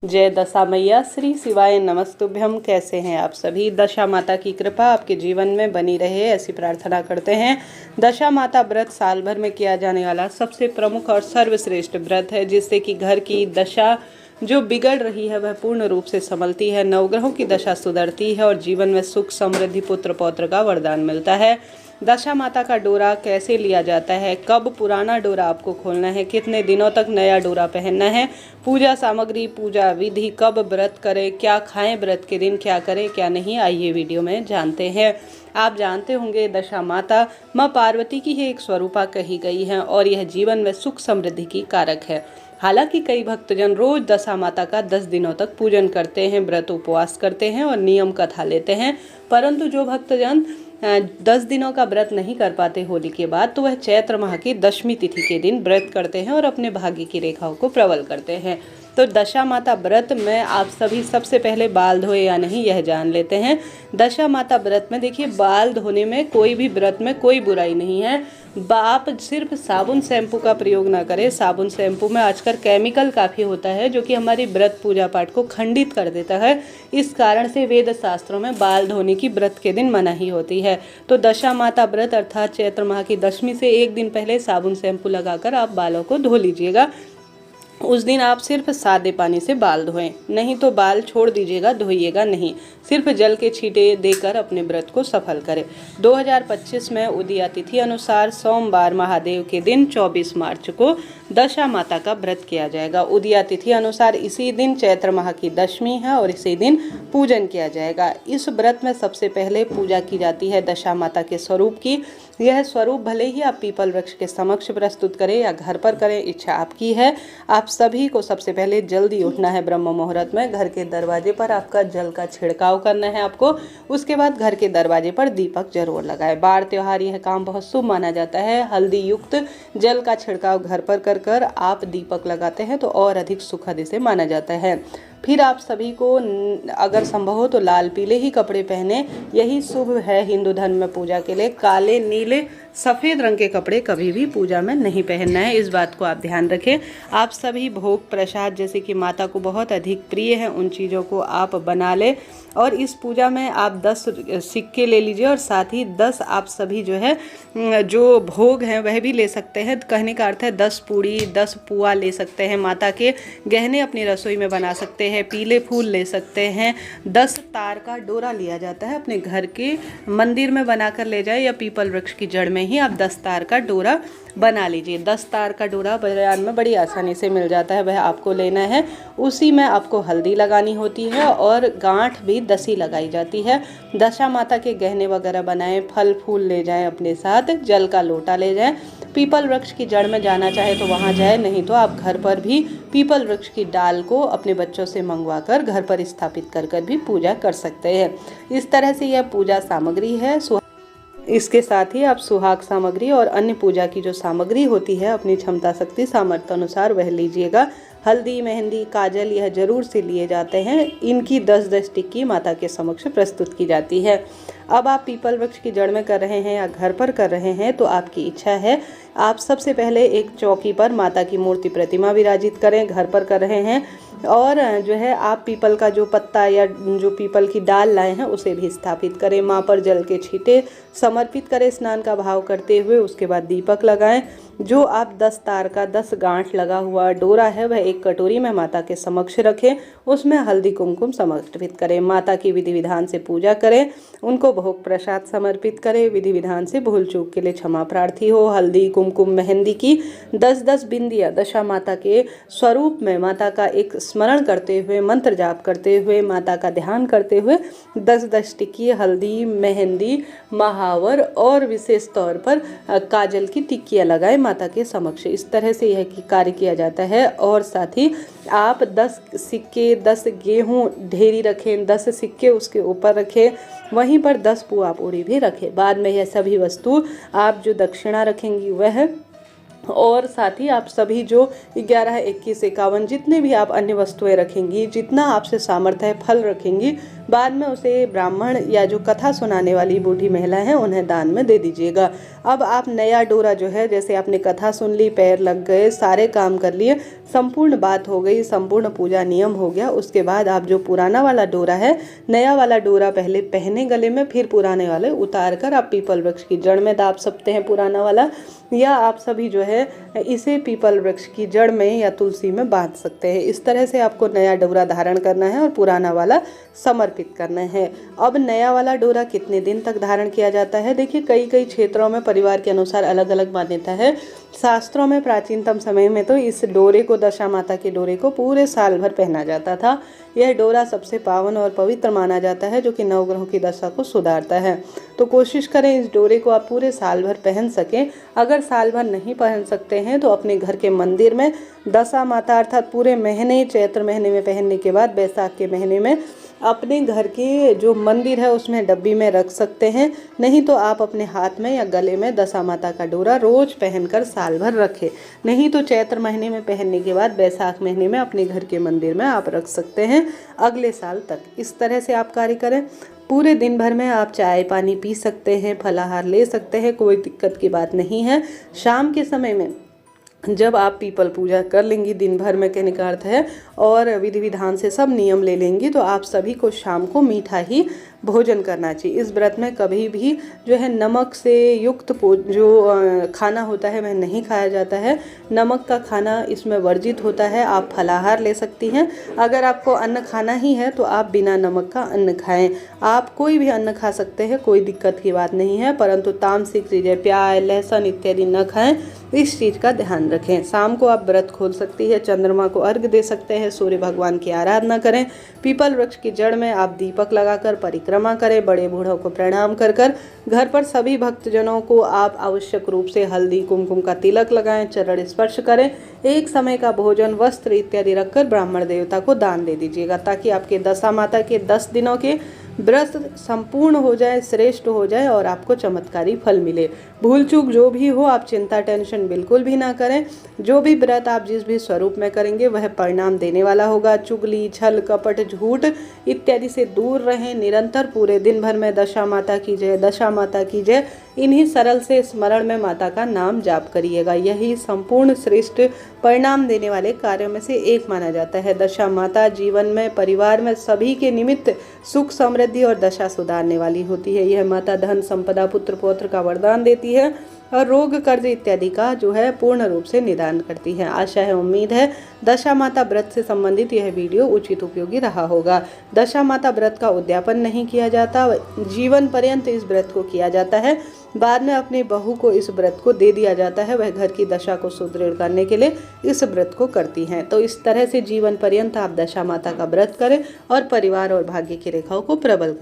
जय दशा मैया श्री शिवाय नमस्तुभ्यम। कैसे हैं आप सभी? दशा माता की कृपा आपके जीवन में बनी रहे ऐसी प्रार्थना करते हैं। दशा माता व्रत साल भर में किया जाने वाला सबसे प्रमुख और सर्वश्रेष्ठ व्रत है, जिससे कि घर की दशा जो बिगड़ रही है वह पूर्ण रूप से संभलती है, नवग्रहों की दशा सुधरती है और जीवन में सुख समृद्धि पुत्र पौत्र का वरदान मिलता है। दशा माता का डोरा कैसे लिया जाता है, कब पुराना डोरा आपको खोलना है, कितने दिनों तक नया डोरा पहनना है, पूजा सामग्री, पूजा विधि, कब व्रत करें, क्या खाएं, व्रत के दिन क्या करें क्या नहीं, आइए वीडियो में जानते हैं। आप जानते होंगे दशा माता माँ पार्वती की ही एक स्वरूपा कही गई है और यह जीवन में सुख समृद्धि की कारक है। हालांकि कई भक्तजन रोज दशा माता का 10 दिनों तक पूजन करते हैं, व्रत उपवास करते हैं और नियम कथा लेते हैं, परंतु जो भक्तजन 10 दिनों का व्रत नहीं कर पाते होली के बाद, तो वह चैत्र माह की दशमी तिथि के दिन व्रत करते हैं और अपने भाग्य की रेखाओं को प्रबल करते हैं। तो दशा माता व्रत में आप सभी सबसे पहले बाल धोए या नहीं यह जान लेते हैं। दशा माता व्रत में देखिए, बाल धोने में कोई भी व्रत में कोई बुराई नहीं है। आप सिर्फ साबुन शैम्पू का प्रयोग ना करें। साबुन शैम्पू में आजकल केमिकल काफ़ी होता है जो कि हमारी व्रत पूजा पाठ को खंडित कर देता है। इस कारण से वेद शास्त्रों में बाल धोने की व्रत के दिन मनाही होती है। तो दशा माता व्रत अर्थात चैत्र माह की दशमी से एक दिन पहले साबुन शैम्पू लगाकर आप बालों को धो लीजिएगा। उस दिन आप सिर्फ सादे पानी से बाल धोएं, नहीं तो बाल छोड़ दीजिएगा, धोइएगा नहीं। सिर्फ जल के छींटे देकर अपने व्रत को सफल करें। 2025 में उदया तिथि अनुसार सोमवार महादेव के दिन 24 मार्च को दशा माता का व्रत किया जाएगा। उदया तिथि अनुसार इसी दिन चैत्र माह की दशमी है और इसी दिन पूजन किया जाएगा। इस व्रत में सबसे पहले पूजा की जाती है दशा माता के स्वरूप की। यह स्वरूप भले ही आप पीपल वृक्ष के समक्ष प्रस्तुत करें या घर पर करें, इच्छा आपकी है। आप सभी को सबसे पहले जल्दी उठना है, ब्रह्म मुहूर्त में घर के दरवाजे पर आपका जल का छिड़काव करना है आपको। उसके बाद घर के दरवाजे पर दीपक जरूर लगाएं। बार त्योहार यह काम बहुत शुभ माना जाता है। हल्दी युक्त जल का छिड़काव घर पर कर आप दीपक लगाते हैं तो और अधिक सुखद इसे माना जाता है। फिर आप सभी को अगर संभव हो तो लाल पीले ही कपड़े पहने, यही शुभ है हिंदू धर्म में पूजा के लिए। काले नीले सफ़ेद रंग के कपड़े कभी भी पूजा में नहीं पहनना है, इस बात को आप ध्यान रखें। आप सभी भोग प्रसाद जैसे कि माता को बहुत अधिक प्रिय है उन चीज़ों को आप बना लें और इस पूजा में आप 10 सिक्के ले लीजिए और साथ ही 10 आप सभी जो है जो भोग हैं वह भी ले सकते हैं। कहने का अर्थ है 10 पूड़ी 10 पुआ ले सकते हैं। माता के गहने अपनी रसोई में बना सकते हैं, पीले फूल ले सकते हैं। 10 तार का डोरा लिया जाता है, अपने घर के मंदिर में बनाकर ले जाए या पीपल वृक्ष की जड़ में ही आप 10 तार का डोरा बना लीजिए। 10 तार का डोरा बाजार में बड़ी आसानी से मिल जाता है, वह आपको लेना है। उसी में आपको हल्दी लगानी होती है और गांठ भी 10 ही लगाई जाती है। दशा माता के गहने वगैरह बनाएं, फल फूल ले जाएं अपने साथ, जल का लोटा ले जाएं। पीपल वृक्ष की जड़ में जाना चाहे तो वहां जाए, नहीं तो आप घर पर भी पीपल वृक्ष की डाल को अपने बच्चों से मंगवाकर घर पर स्थापित कर भी पूजा कर सकते हैं। इस तरह से यह पूजा सामग्री है। इसके साथ ही आप सुहाग सामग्री और अन्य पूजा की जो सामग्री होती है अपनी क्षमता शक्ति सामर्थ्य अनुसार वह लीजिएगा। हल्दी, मेहंदी, काजल यह जरूर से लिए जाते हैं। इनकी 10-10 टिक्की माता के समक्ष प्रस्तुत की जाती है। अब आप पीपल वृक्ष की जड़ में कर रहे हैं या घर पर कर रहे हैं तो आपकी इच्छा है। आप सबसे पहले एक चौकी पर माता की मूर्ति प्रतिमा विराजित करें, घर पर कर रहे हैं, और जो है आप पीपल का जो पत्ता या जो पीपल की डाल लाए हैं उसे भी स्थापित करें। माँ पर जल के छींटे समर्पित करें स्नान का भाव करते हुए। उसके बाद दीपक लगाएं। जो आप 10 तार का 10 गांठ लगा हुआ डोरा है वह एक कटोरी में माता के समक्ष रखें, उसमें हल्दी कुमकुम समर्पित करें। माता की विधि विधान से पूजा करें, उनको भोग प्रसाद समर्पित करें। विधि विधान से भूल चूक के लिए क्षमा प्रार्थी हो। हल्दी कुमकुम मेहंदी की 10-10 बिंदियाँ दशा माता के स्वरूप में माता का एक स्मरण करते हुए, मंत्र जाप करते हुए, माता का ध्यान करते हुए 10-10 टिक्की हल्दी, मेहंदी, महावर और विशेष तौर पर काजल की टिक्कियाँ लगाएं माता के समक्ष। इस तरह से यह कार्य किया जाता है। और साथ ही आप 10 सिक्के 10 गेहूँ ढेरी रखें, 10 सिक्के उसके ऊपर रखें, वहीं पर 10 पुआ पूरी भी रखें। बाद में यह सभी वस्तु आप जो दक्षिणा रखेंगी वह, और साथ ही आप सभी जो 11, 21, 51 जितने भी आप अन्य वस्तुएं रखेंगी, जितना आपसे सामर्थ्य है फल रखेंगी, बाद में उसे ब्राह्मण या जो कथा सुनाने वाली बूढ़ी महिला है उन्हें दान में दे दीजिएगा। अब आप नया डोरा जो है, जैसे आपने कथा सुन ली, पैर लग गए, सारे काम कर लिए, संपूर्ण बात हो गई, संपूर्ण पूजा नियम हो गया, उसके बाद आप जो पुराना वाला डोरा है, नया वाला डोरा पहले पहने गले में, फिर पुराने वाले उतार कर आप पीपल वृक्ष की जड़ में दाब सकते हैं पुराना वाला, या आप सभी जो है इसे पीपल वृक्ष की जड़ में या तुलसी में बांध सकते हैं। इस तरह से आपको नया डोरा धारण करना है और पुराना वाला समर्पित करना है। अब नया वाला डोरा कितने दिन तक धारण किया जाता है? देखिए, कई कई क्षेत्रों में परिवार के अनुसार अलग अलग मान्यता है। शास्त्रों में प्राचीनतम समय में तो इस डोरे को, दशा माता के डोरे को पूरे साल भर पहना जाता था। यह डोरा सबसे पावन और पवित्र माना जाता है, जो कि नवग्रहों की दशा को सुधारता है। तो कोशिश करें इस डोरे को आप पूरे साल भर पहन सकें। अगर साल भर नहीं पहन सकते हैं तो अपने घर के मंदिर में दशा माता अर्थात पूरे महीने, चैत्र महीने में पहनने के बाद बैसाख के महीने में अपने घर के जो मंदिर है उसमें डब्बी में रख सकते हैं। नहीं तो आप अपने हाथ में या गले में दशा माता का डोरा रोज पहनकर साल भर रखें। नहीं तो चैत्र महीने में पहनने के बाद बैसाख महीने में अपने घर के मंदिर में आप रख सकते हैं अगले साल तक। इस तरह से आप कार्य करें। पूरे दिन भर में आप चाय पानी पी सकते हैं, फलाहार ले सकते हैं, कोई दिक्कत की बात नहीं है। शाम के समय में जब आप पीपल पूजा कर लेंगी, दिन भर में कहने का अर्थ है, और विधि विधान से सब नियम ले लेंगी, तो आप सभी को शाम को मीठा ही भोजन करना चाहिए। इस व्रत में कभी भी जो है नमक से युक्त जो खाना होता है वह नहीं खाया जाता है। नमक का खाना इसमें वर्जित होता है। आप फलाहार ले सकती हैं। अगर आपको अन्न खाना ही है तो आप बिना नमक का अन्न खाएं। आप कोई भी अन्न खा सकते हैं, कोई दिक्कत की बात नहीं है, परंतु तामसिक चीज़ें, प्याज, लहसुन इत्यादि न खाएं। इस चीज़ का ध्यान रखें। शाम को आप व्रत खोल सकती है, चंद्रमा को अर्घ्य दे सकते हैं, सूर्य भगवान की आराधना करें, पीपल वृक्ष की जड़ में आप दीपक लगाकर परिक्रमा करें, बड़े बूढ़ों को प्रणाम कर कर घर पर सभी भक्तजनों को आप आवश्यक रूप से हल्दी कुमकुम का तिलक लगाएं, चरण स्पर्श करें। एक समय का भोजन, वस्त्र इत्यादि रखकर ब्राह्मण देवता को दान दे दीजिएगा, ताकि आपके दशा माता के 10 दिनों के व्रत संपूर्ण हो जाए, श्रेष्ठ हो जाए और आपको चमत्कारी फल मिले। भूल चूक जो भी हो, आप चिंता टेंशन बिल्कुल भी ना करें। जो भी व्रत आप जिस भी स्वरूप में करेंगे वह परिणाम देने वाला होगा। चुगली, छल, कपट, झूठ इत्यादि से दूर रहें। निरंतर पूरे दिन भर में दशा माता की जय, दशा माता की जय, इन्हीं सरल से स्मरण में माता का नाम जाप करिएगा। यही संपूर्ण श्रेष्ठ परिणाम देने वाले कार्यों में से एक माना जाता है। दशा माता जीवन में, परिवार में सभी के निमित्त सुख, समृद्धि और दशा सुधारने वाली होती है। यह माता धन, संपदा, पुत्र पौत्र का वरदान देती है और रोग, कर्ज इत्यादि का जो है पूर्ण रूप से निदान करती है। आशा है, उम्मीद है दशा माता व्रत से संबंधित यह वीडियो उचित उपयोगी रहा होगा। दशा माता व्रत का उद्यापन नहीं किया जाता, जीवन पर्यंत इस व्रत को किया जाता है। बाद में अपनी बहू को इस व्रत को दे दिया जाता है, वह घर की दशा को सुदृढ़ करने के लिए इस व्रत को करती हैं। तो इस तरह से जीवन पर्यंत आप दशा माता का व्रत करें और परिवार और भाग्य की रेखाओं को प्रबल करें।